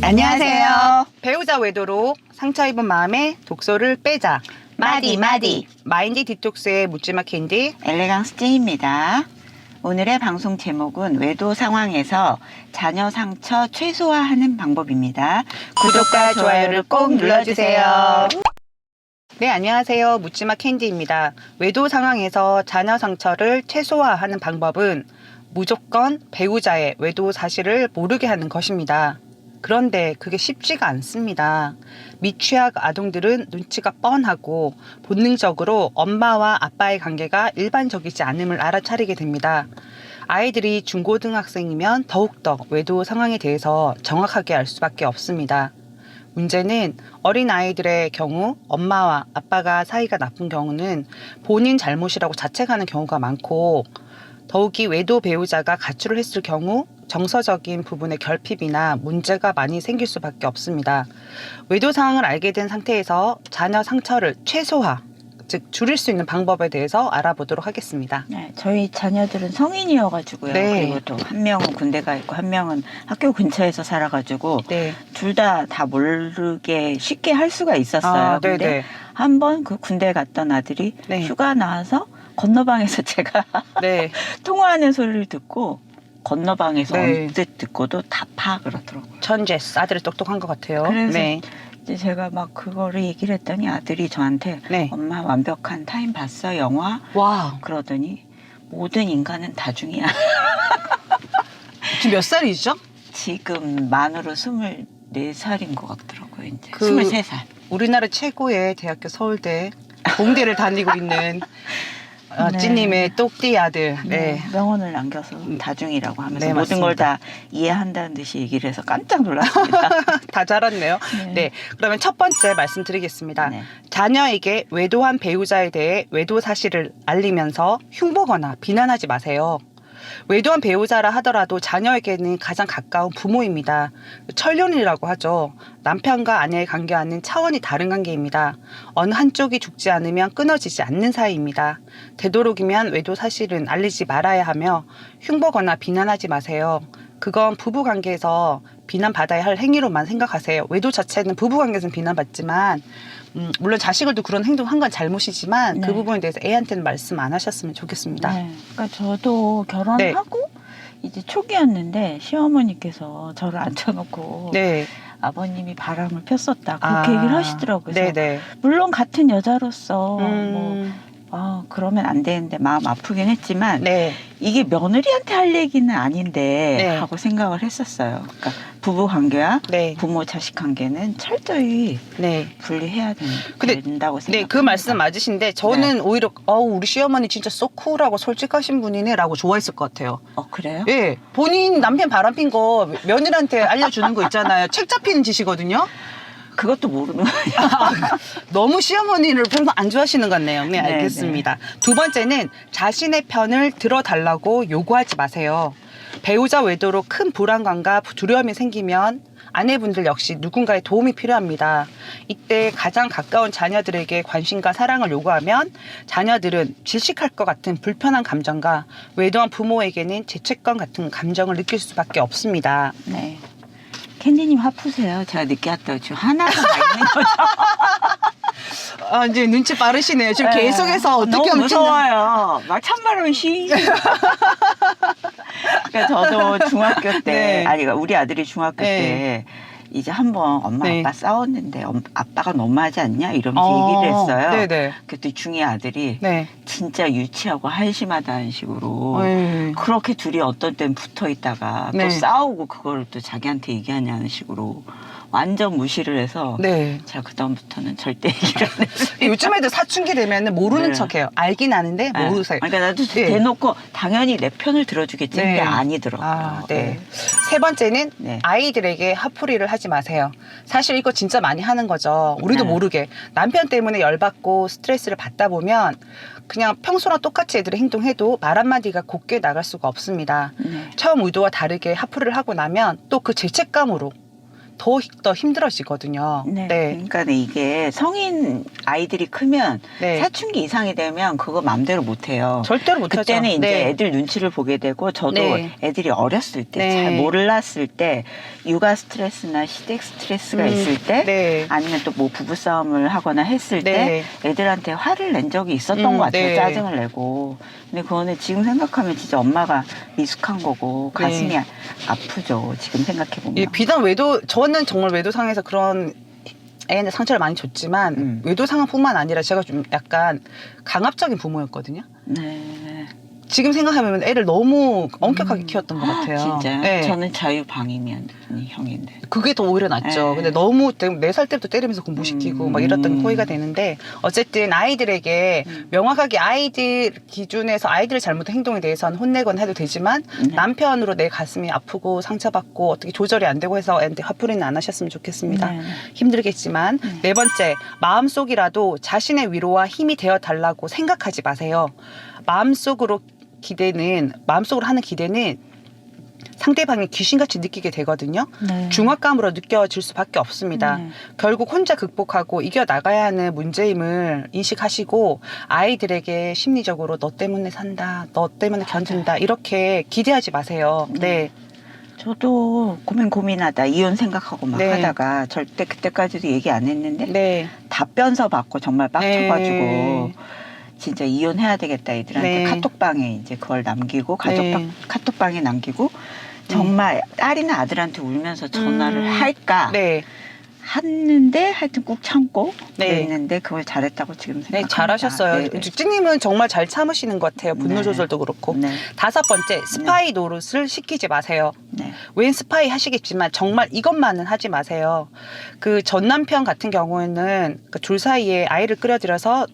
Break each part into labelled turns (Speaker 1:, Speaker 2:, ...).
Speaker 1: 안녕하세요. 배우자 외도로 상처 입은 마음에 독소를 빼자.
Speaker 2: 마디.
Speaker 1: 마인드 디톡스의 묻지마 캔디.
Speaker 2: 엘레강스 찌입니다. 오늘의 방송 제목은 외도 상황에서 자녀 상처 최소화하는 방법입니다.
Speaker 1: 구독과 좋아요를 꼭 눌러주세요. 네, 안녕하세요. 묻지마 캔디입니다. 외도 상황에서 자녀 상처를 최소화하는 방법은 무조건 배우자의 외도 사실을 모르게 하는 것입니다. 그런데 그게 쉽지가 않습니다. 미취학 아동들은 눈치가 뻔하고 본능적으로 엄마와 아빠의 관계가 일반적이지 않음을 알아차리게 됩니다. 아이들이 중고등학생이면 더욱더 외도 상황에 대해서 정확하게 알 수밖에 없습니다. 문제는 어린 아이들의 경우 엄마와 아빠가 사이가 나쁜 경우는 본인 잘못이라고 자책하는 경우가 많고, 더욱이 외도 배우자가 가출을 했을 경우 정서적인 부분의 결핍이나 문제가 많이 생길 수밖에 없습니다. 외도 상황을 알게 된 상태에서 자녀 상처를 최소화, 즉 줄일 수 있는 방법에 대해서 알아보도록 하겠습니다.
Speaker 2: 네, 저희 자녀들은 성인이어가지고요.
Speaker 1: 네.
Speaker 2: 그리고 또 한 명은 군대가 있고 한 명은 학교 근처에서 살아가지고
Speaker 1: 네.
Speaker 2: 둘 다 모르게 쉽게 할 수가 있었어요. 근데
Speaker 1: 네네.
Speaker 2: 한 번 그 군대 갔던 아들이
Speaker 1: 네.
Speaker 2: 휴가 나와서 건너방에서 제가
Speaker 1: 네.
Speaker 2: 통화하는 소리를 듣고 건너방에서
Speaker 1: 네.
Speaker 2: 언뜻 듣고도 다 파 그러더라고요.
Speaker 1: 천재스. 아들이 똑똑한 것 같아요.
Speaker 2: 그래서
Speaker 1: 네.
Speaker 2: 이제 제가 막 그거를 얘기를 했더니 아들이 저한테
Speaker 1: 네.
Speaker 2: 엄마 완벽한 타임 봤어 영화?
Speaker 1: 와,
Speaker 2: 그러더니 모든 인간은 다중이야.
Speaker 1: 지금 몇 살이죠?
Speaker 2: 지금 만으로 24살인 것 같더라고요. 이제
Speaker 1: 그
Speaker 2: 23살.
Speaker 1: 우리나라 최고의 대학교 서울대 공대를 다니고 있는
Speaker 2: 네.
Speaker 1: 찌님의 똑띠 아들. 네.
Speaker 2: 명언을 남겨서 다중이라고 하면서
Speaker 1: 네,
Speaker 2: 모든 걸
Speaker 1: 맞습니다.
Speaker 2: 다 이해한다는 듯이 얘기를 해서 깜짝 놀랐습니다.
Speaker 1: 다 잘았네요.
Speaker 2: 네.
Speaker 1: 네. 그러면 첫 번째 말씀드리겠습니다.
Speaker 2: 네.
Speaker 1: 자녀에게 외도한 배우자에 대해 외도 사실을 알리면서 흉보거나 비난하지 마세요. 외도한 배우자라 하더라도 자녀에게는 가장 가까운 부모입니다. 천륜이라고 하죠. 남편과 아내의 관계와는 차원이 다른 관계입니다. 어느 한쪽이 죽지 않으면 끊어지지 않는 사이입니다. 되도록이면 외도 사실은 알리지 말아야 하며 흉보거나 비난하지 마세요. 그건 부부관계에서 비난받아야 할 행위로만 생각하세요. 외도 자체는 부부관계에서는 비난받지만 물론 자식을 도 그런 행동한 건 잘못이지만
Speaker 2: 네.
Speaker 1: 그 부분에 대해서 애한테는 말씀 안 하셨으면 좋겠습니다.
Speaker 2: 네. 그러니까 저도 결혼하고 이제 초기였는데 시어머니께서 저를 앉혀놓고
Speaker 1: 네.
Speaker 2: 아버님이 바람을 폈었다 그렇게 얘기를 하시더라고요. 그래서
Speaker 1: 네네.
Speaker 2: 물론 같은 여자로서 그러면 안 되는데 마음 아프긴 했지만
Speaker 1: 네.
Speaker 2: 이게 며느리한테 할 얘기는 아닌데
Speaker 1: 네.
Speaker 2: 하고 생각을 했었어요. 그러니까 부부 관계와
Speaker 1: 네.
Speaker 2: 부모 자식 관계는 철저히
Speaker 1: 네.
Speaker 2: 분리해야
Speaker 1: 근데
Speaker 2: 된다고 생각합니다.
Speaker 1: 네, 그 말씀 맞으신데 저는 오히려 우리 시어머니 진짜 쏙 쿨하고 솔직하신 분이네라고 좋아했을 것 같아요.
Speaker 2: 그래요?
Speaker 1: 예, 본인 남편 바람핀 거 며느리한테 알려주는 거 있잖아요. 책 잡히는 짓이거든요.
Speaker 2: 그것도 모르는 거예요.
Speaker 1: 너무 시어머니를 별로 안 좋아하시는 것 같네요. 네,
Speaker 2: 네,
Speaker 1: 알겠습니다. 두 번째는 자신의 편을 들어달라고 요구하지 마세요. 배우자 외도로 큰 불안감과 두려움이 생기면 아내분들 역시 누군가의 도움이 필요합니다. 이때 가장 가까운 자녀들에게 관심과 사랑을 요구하면 자녀들은 질식할 것 같은 불편한 감정과 외도한 부모에게는 죄책감 같은 감정을 느낄 수밖에 없습니다.
Speaker 2: 네. 캔디님 화푸세요. 제가 늦게 왔다고 지금 하나가 다 있는 거죠.
Speaker 1: 이제 눈치 빠르시네요. 지금 계속해서 어떻게
Speaker 2: 너무
Speaker 1: 하면
Speaker 2: 무서워요. 막 찬바람이 시. 그러니까 저도 중학교 때,
Speaker 1: 네.
Speaker 2: 아니 우리 아들이 중학교
Speaker 1: 네.
Speaker 2: 때 이제 한번 엄마
Speaker 1: 네.
Speaker 2: 아빠 싸웠는데 아빠가 너무하지 않냐 이러면서 얘기를 했어요.
Speaker 1: 네네.
Speaker 2: 그때 중이 아들이
Speaker 1: 네.
Speaker 2: 진짜 유치하고 한심하다는 식으로
Speaker 1: 네.
Speaker 2: 그렇게 둘이 어떤 땐 붙어 있다가
Speaker 1: 네.
Speaker 2: 또 싸우고 그걸 또 자기한테 얘기하냐는 식으로 완전 무시를 해서
Speaker 1: 네.
Speaker 2: 제가 그다음부터는 절대 얘기를 안 했어요.
Speaker 1: 요즘 애들 사춘기 되면 모르는
Speaker 2: 네.
Speaker 1: 척해요. 알긴 아는데 모르세요.
Speaker 2: 그러니까 나도
Speaker 1: 네.
Speaker 2: 대놓고 당연히 내 편을 들어주겠지 근데 아니더라고요.
Speaker 1: 네. 세 번째는
Speaker 2: 네.
Speaker 1: 아이들에게 화풀이를 하지 마세요. 사실 이거 진짜 많이 하는 거죠. 우리도
Speaker 2: 네.
Speaker 1: 모르게 남편 때문에 열받고 스트레스를 받다 보면 그냥 평소랑 똑같이 애들이 행동해도 말 한마디가 곱게 나갈 수가 없습니다.
Speaker 2: 네.
Speaker 1: 처음 의도와 다르게 화풀이를 하고 나면 또 그 죄책감으로 더 힘들어지거든요.
Speaker 2: 네.
Speaker 1: 네.
Speaker 2: 그러니까 이게 성인 아이들이 크면
Speaker 1: 네.
Speaker 2: 사춘기 이상이 되면 그거 맘대로 못 해요.
Speaker 1: 절대로 못하죠.
Speaker 2: 그때는 이제
Speaker 1: 네.
Speaker 2: 애들 눈치를 보게 되고 저도
Speaker 1: 네.
Speaker 2: 애들이 어렸을 때
Speaker 1: 네.
Speaker 2: 잘 몰랐을 때 육아 스트레스나 시댁 스트레스가 있을 때
Speaker 1: 네.
Speaker 2: 아니면 또 뭐 부부싸움을 하거나 했을
Speaker 1: 네.
Speaker 2: 때 애들한테 화를 낸 적이 있었던 것 같아요.
Speaker 1: 네.
Speaker 2: 짜증을 내고. 근데 그거는 지금 생각하면 진짜 엄마가 미숙한 거고 가슴이
Speaker 1: 네.
Speaker 2: 아프죠. 지금 생각해보면.
Speaker 1: 이 비단 저는 정말 외도상에서 그런 애한테 상처를 많이 줬지만 외도상뿐만 아니라 제가 좀 약간 강압적인 부모였거든요.
Speaker 2: 네.
Speaker 1: 지금 생각하면 애를 너무 엄격하게 키웠던 것 같아요.
Speaker 2: 진짜.
Speaker 1: 네.
Speaker 2: 저는 자유방임이었니 형인데.
Speaker 1: 그게 더 오히려 낫죠.
Speaker 2: 네.
Speaker 1: 근데 너무 4살 때부터 때리면서 공부시키고 막 이랬던 토의가 되는데 어쨌든 아이들에게 명확하게 아이들 기준에서 아이들의 잘못한 행동에 대해서는 혼내거나 해도 되지만 남편으로 내 가슴이 아프고 상처받고 어떻게 조절이 안 되고 해서 애한테 화풀이는 안 하셨으면 좋겠습니다.
Speaker 2: 네.
Speaker 1: 힘들겠지만 네 번째, 마음속이라도 자신의 위로와 힘이 되어 달라고 생각하지 마세요. 마음속으로 하는 기대는 상대방이 귀신같이 느끼게 되거든요.
Speaker 2: 네.
Speaker 1: 중압감으로 느껴질 수밖에 없습니다.
Speaker 2: 네.
Speaker 1: 결국 혼자 극복하고 이겨나가야 하는 문제임을 인식하시고 아이들에게 심리적으로 너 때문에 산다, 너 때문에 견딘다 이렇게 기대하지 마세요. 네.
Speaker 2: 저도 고민하다 이혼 생각하고 막
Speaker 1: 네.
Speaker 2: 하다가 절대 그때까지도 얘기 안 했는데
Speaker 1: 네.
Speaker 2: 답변서 받고 정말 빡쳐가지고
Speaker 1: 네.
Speaker 2: 진짜 이혼해야 되겠다 애들한테
Speaker 1: 네.
Speaker 2: 카톡방에 이제 그걸 남기고
Speaker 1: 네.
Speaker 2: 카톡방에 남기고 정말 딸이나 아들한테 울면서 전화를 할까
Speaker 1: 네.
Speaker 2: 했는데 하여튼 꾹 참고
Speaker 1: 네.
Speaker 2: 그랬는데 그걸 잘했다고 지금
Speaker 1: 네,
Speaker 2: 생각합니다.
Speaker 1: 잘하셨어요.
Speaker 2: 네.
Speaker 1: 쭈님은 정말 잘 참으시는 것 같아요. 분노
Speaker 2: 네.
Speaker 1: 조절도 그렇고.
Speaker 2: 네.
Speaker 1: 5번째, 스파이 노릇을 시키지 마세요.
Speaker 2: 네.
Speaker 1: 웬 스파이 하시겠지만 정말 이것만은 하지 마세요. 그 전 남편 같은 경우에는 그 둘 사이에 아이를 끌어들여서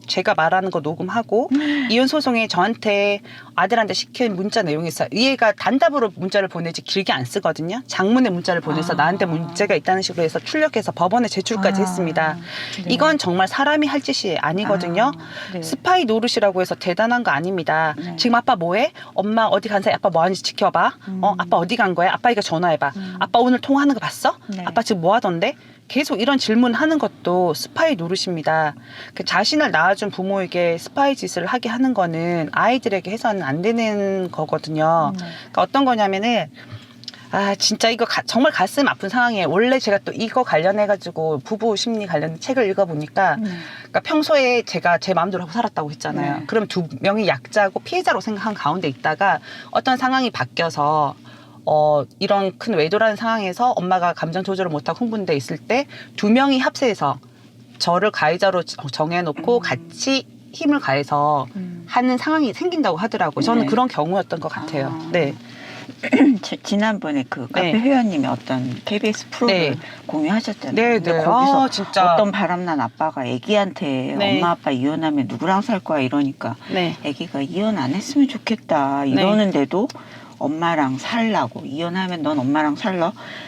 Speaker 1: 제가 말하는 거 녹음하고 이혼 소송에 저한테 아들한테 시킨 문자 내용이 있어요. 이 애가 단답으로 문자를 보내지 길게 안 쓰거든요. 장문의 문자를 보내서 나한테 문제가 있다는 식으로 해서 출력해서 법원에 제출까지 했습니다.
Speaker 2: 네.
Speaker 1: 이건 정말 사람이 할 짓이 아니거든요.
Speaker 2: 네.
Speaker 1: 스파이 노릇이라고 해서 대단한 거 아닙니다.
Speaker 2: 네.
Speaker 1: 지금 아빠 뭐해? 엄마 어디 간 사이 아빠 뭐 하는지 지켜봐. 아빠 어디 간 거야? 아빠 이거 전화해봐. 아빠 오늘 통화하는 거 봤어?
Speaker 2: 네.
Speaker 1: 아빠 지금 뭐 하던데? 계속 이런 질문하는 것도 스파이 노릇입니다. 그 자신을 낳아준 부모에게 스파이 짓을 하게 하는 거는 아이들에게 해서는 안 되는 거거든요. 그러니까 어떤 거냐면은 진짜 이거 정말 가슴 아픈 상황이에요. 원래 제가 또 이거 관련해가지고 부부 심리 관련 책을 읽어보니까 그러니까 평소에 제가 제 마음대로 하고 살았다고 했잖아요.
Speaker 2: 네.
Speaker 1: 그럼 두 명이 약자고 피해자로 생각한 가운데 있다가 어떤 상황이 바뀌어서 이런 큰 외도라는 상황에서 엄마가 감정 조절을 못하고 흥분돼 있을 때 두 명이 합세해서 저를 가해자로 정해놓고 같이 힘을 가해서 하는 상황이 생긴다고 하더라고요. 저는
Speaker 2: 네.
Speaker 1: 그런 경우였던 것 같아요. 네.
Speaker 2: 지난번에 그 카페
Speaker 1: 네.
Speaker 2: 회원님이 어떤 KBS 프로를
Speaker 1: 네.
Speaker 2: 공유하셨잖아요.
Speaker 1: 네,
Speaker 2: 근데
Speaker 1: 네.
Speaker 2: 거기서
Speaker 1: 진짜.
Speaker 2: 어떤 바람난 아빠가 애기한테
Speaker 1: 네.
Speaker 2: 엄마 아빠 이혼하면 누구랑 살 거야 이러니까
Speaker 1: 네.
Speaker 2: 애기가 이혼 안 했으면 좋겠다 이러는데도 엄마랑 살라고 이혼하면 넌 엄마랑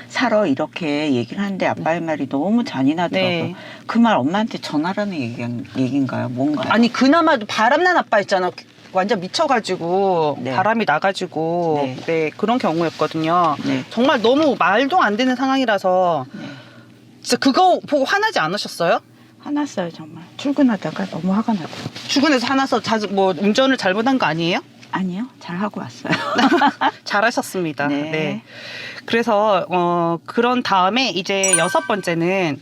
Speaker 2: 살아 이렇게 얘기를 하는데 아빠의 말이 너무 잔인하더라고요.
Speaker 1: 네.
Speaker 2: 그 말 엄마한테 전하라는 얘기인가요? 뭔가요?
Speaker 1: 아니 그나마도 바람난 아빠 있잖아. 완전 미쳐가지고
Speaker 2: 네.
Speaker 1: 바람이 나가지고
Speaker 2: 네.
Speaker 1: 네, 그런 경우였거든요.
Speaker 2: 네.
Speaker 1: 정말 너무 말도 안 되는 상황이라서
Speaker 2: 네.
Speaker 1: 진짜 그거 보고 화나지 않으셨어요?
Speaker 2: 화났어요 정말. 출근하다가 너무 화가 나더라고요.
Speaker 1: 출근해서 화나서 뭐 운전을 잘못한 거 아니에요?
Speaker 2: 아니요. 잘하고 왔어요.
Speaker 1: 잘하셨습니다.
Speaker 2: 네.
Speaker 1: 네. 그래서 그런 다음에 이제 6번째는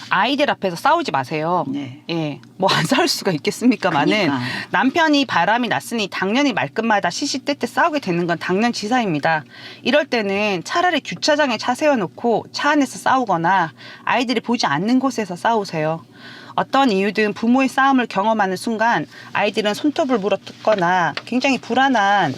Speaker 1: 아이들 앞에서 싸우지 마세요.
Speaker 2: 네.
Speaker 1: 예, 뭐 안 싸울 수가 있겠습니까만은
Speaker 2: 그러니까.
Speaker 1: 남편이 바람이 났으니 당연히 말끝마다 시시때때 싸우게 되는 건 당연지사입니다. 이럴 때는 차라리 주차장에 차 세워놓고 차 안에서 싸우거나 아이들이 보지 않는 곳에서 싸우세요. 어떤 이유든 부모의 싸움을 경험하는 순간 아이들은 손톱을 물어뜯거나 굉장히 불안한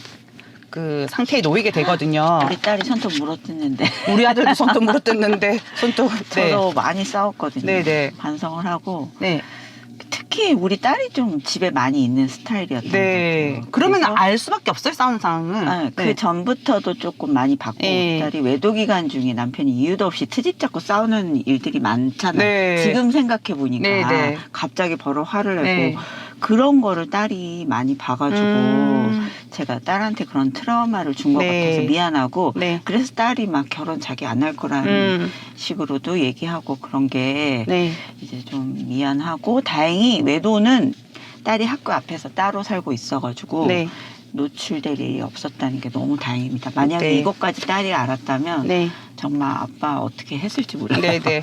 Speaker 1: 그 상태에 놓이게 되거든요.
Speaker 2: 우리 딸이 손톱 물어뜯는데
Speaker 1: 우리 아들도 손톱 물어뜯는데 손톱. 네.
Speaker 2: 저도 많이 싸웠거든요.
Speaker 1: 네네.
Speaker 2: 반성을 하고
Speaker 1: 네.
Speaker 2: 특히 우리 딸이 좀 집에 많이 있는 스타일이었던
Speaker 1: 네.
Speaker 2: 것 같아요.
Speaker 1: 그러면
Speaker 2: 그래서
Speaker 1: 알 수밖에 없어요, 싸우는 상황은.
Speaker 2: 그 전부터도 조금 많이 봤고
Speaker 1: 네.
Speaker 2: 딸이 외도 기간 중에 남편이 이유도 없이 트집 잡고 싸우는 일들이 많잖아요.
Speaker 1: 네.
Speaker 2: 지금 생각해 보니까
Speaker 1: 네, 네.
Speaker 2: 갑자기 바로 화를 내고
Speaker 1: 네.
Speaker 2: 그런 거를 딸이 많이 봐가지고 제가 딸한테 그런 트라우마를 준 것
Speaker 1: 네.
Speaker 2: 같아서 미안하고
Speaker 1: 네.
Speaker 2: 그래서 딸이 막 결혼 자기 안 할 거라는 식으로도 얘기하고 그런 게
Speaker 1: 네.
Speaker 2: 이제 좀 미안하고 다행히 외도는 딸이 학교 앞에서 따로 살고 있어가지고
Speaker 1: 네.
Speaker 2: 노출될 일이 없었다는 게 너무 다행입니다. 만약에
Speaker 1: 네.
Speaker 2: 이것까지 딸이 알았다면
Speaker 1: 네.
Speaker 2: 정말 아빠 어떻게 했을지 몰라요.
Speaker 1: 네네.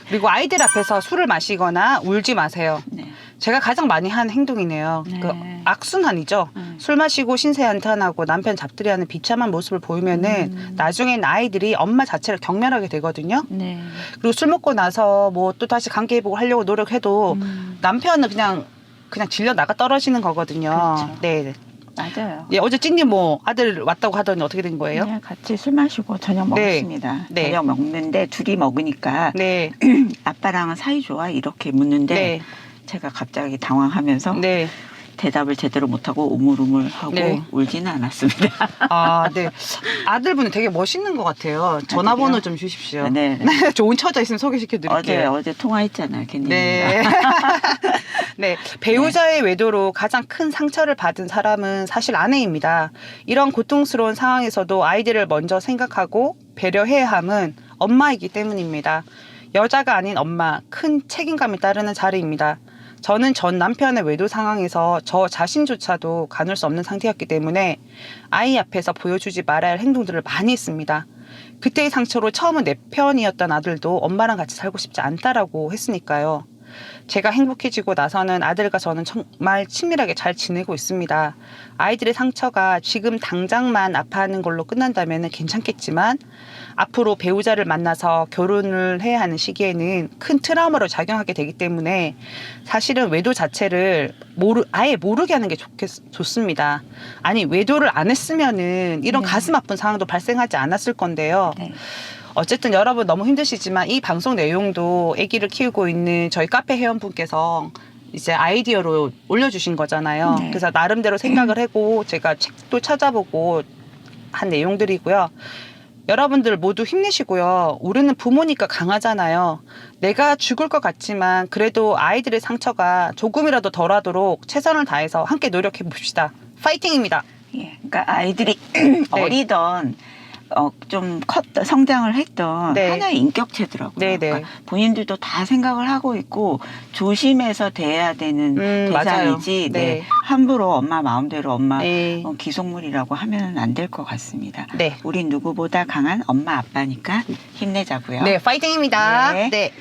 Speaker 1: 그리고 아이들 앞에서 술을 마시거나 울지 마세요.
Speaker 2: 네.
Speaker 1: 제가 가장 많이 한 행동이네요.
Speaker 2: 네.
Speaker 1: 그 악순환이죠. 술 마시고 신세 한탄하고 남편 잡들이하는 비참한 모습을 보이면은 나중엔 아이들이 엄마 자체를 경멸하게 되거든요.
Speaker 2: 네.
Speaker 1: 그리고 술 먹고 나서 뭐 또 다시 관계 회복을 하려고 노력해도 남편은 그냥 질려 나가 떨어지는 거거든요.
Speaker 2: 그렇죠.
Speaker 1: 네.
Speaker 2: 맞아요.
Speaker 1: 예, 어제 찐님 뭐 아들 왔다고 하더니 어떻게 된 거예요?
Speaker 2: 네, 같이 술 마시고 저녁
Speaker 1: 네.
Speaker 2: 먹었습니다.
Speaker 1: 네.
Speaker 2: 저녁 먹는데 둘이 먹으니까
Speaker 1: 네.
Speaker 2: 아빠랑은 사이 좋아? 이렇게 묻는데
Speaker 1: 네.
Speaker 2: 제가 갑자기 당황하면서
Speaker 1: 네.
Speaker 2: 대답을 제대로 못하고 우물우물하고
Speaker 1: 네.
Speaker 2: 울지는 않았습니다.
Speaker 1: 아, 네. 아들분은 되게 멋있는 것 같아요. 전화번호
Speaker 2: 아들이요?
Speaker 1: 좀 주십시오.
Speaker 2: 네, 네.
Speaker 1: 좋은 처자 있으면 소개시켜 드릴게요.
Speaker 2: 어제 통화했잖아요, 캔디.
Speaker 1: 네. 네. 배우자의 외도로 가장 큰 상처를 받은 사람은 사실 아내입니다. 이런 고통스러운 상황에서도 아이들을 먼저 생각하고 배려해야 함은 엄마이기 때문입니다. 여자가 아닌 엄마, 큰 책임감이 따르는 자리입니다. 저는 전 남편의 외도 상황에서 저 자신조차도 가눌 수 없는 상태였기 때문에 아이 앞에서 보여주지 말아야 할 행동들을 많이 했습니다. 그때의 상처로 처음은 내 편이었던 아들도 엄마랑 같이 살고 싶지 않다라고 했으니까요. 제가 행복해지고 나서는 아들과 저는 정말 친밀하게 잘 지내고 있습니다. 아이들의 상처가 지금 당장만 아파하는 걸로 끝난다면 괜찮겠지만 앞으로 배우자를 만나서 결혼을 해야 하는 시기에는 큰 트라우마로 작용하게 되기 때문에 사실은 외도 자체를 아예 모르게 하는 게 좋습니다. 아니 외도를 안 했으면은 이런
Speaker 2: 네.
Speaker 1: 가슴 아픈 상황도 발생하지 않았을 건데요.
Speaker 2: 네.
Speaker 1: 어쨌든 여러분 너무 힘드시지만 이 방송 내용도 아기를 키우고 있는 저희 카페 회원분께서 이제 아이디어로 올려주신 거잖아요.
Speaker 2: 네.
Speaker 1: 그래서 나름대로 생각을 하고 제가 책도 찾아보고 한 내용들이고요. 여러분들 모두 힘내시고요. 우리는 부모니까 강하잖아요. 내가 죽을 것 같지만 그래도 아이들의 상처가 조금이라도 덜하도록 최선을 다해서 함께 노력해 봅시다. 파이팅입니다.
Speaker 2: 예, 그러니까 아이들이 어리던 좀 성장을 했던
Speaker 1: 네.
Speaker 2: 하나의 인격체더라고요.
Speaker 1: 네, 네.
Speaker 2: 그러니까 본인들도 다 생각을 하고 있고 조심해서 대해야 되는 대상이지
Speaker 1: 맞아요.
Speaker 2: 네.
Speaker 1: 네.
Speaker 2: 함부로 엄마 마음대로 엄마
Speaker 1: 네.
Speaker 2: 기속물이라고 하면 안 될 것 같습니다.
Speaker 1: 네.
Speaker 2: 우린 누구보다 강한 엄마 아빠니까 힘내자고요.
Speaker 1: 네, 파이팅입니다.
Speaker 2: 네.
Speaker 1: 네.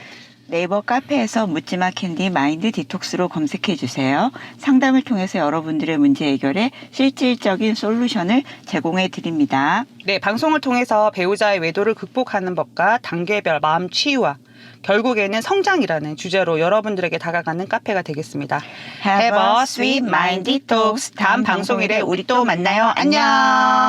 Speaker 2: 네이버 카페에서 묻지마 캔디 마인드 디톡스로 검색해 주세요. 상담을 통해서 여러분들의 문제 해결에 실질적인 솔루션을 제공해 드립니다.
Speaker 1: 네, 방송을 통해서 배우자의 외도를 극복하는 법과 단계별 마음 치유와 결국에는 성장이라는 주제로 여러분들에게 다가가는 카페가 되겠습니다.
Speaker 2: Have a sweet mind detox.
Speaker 1: 다음 방송일에 우리 또 만나요. 안녕.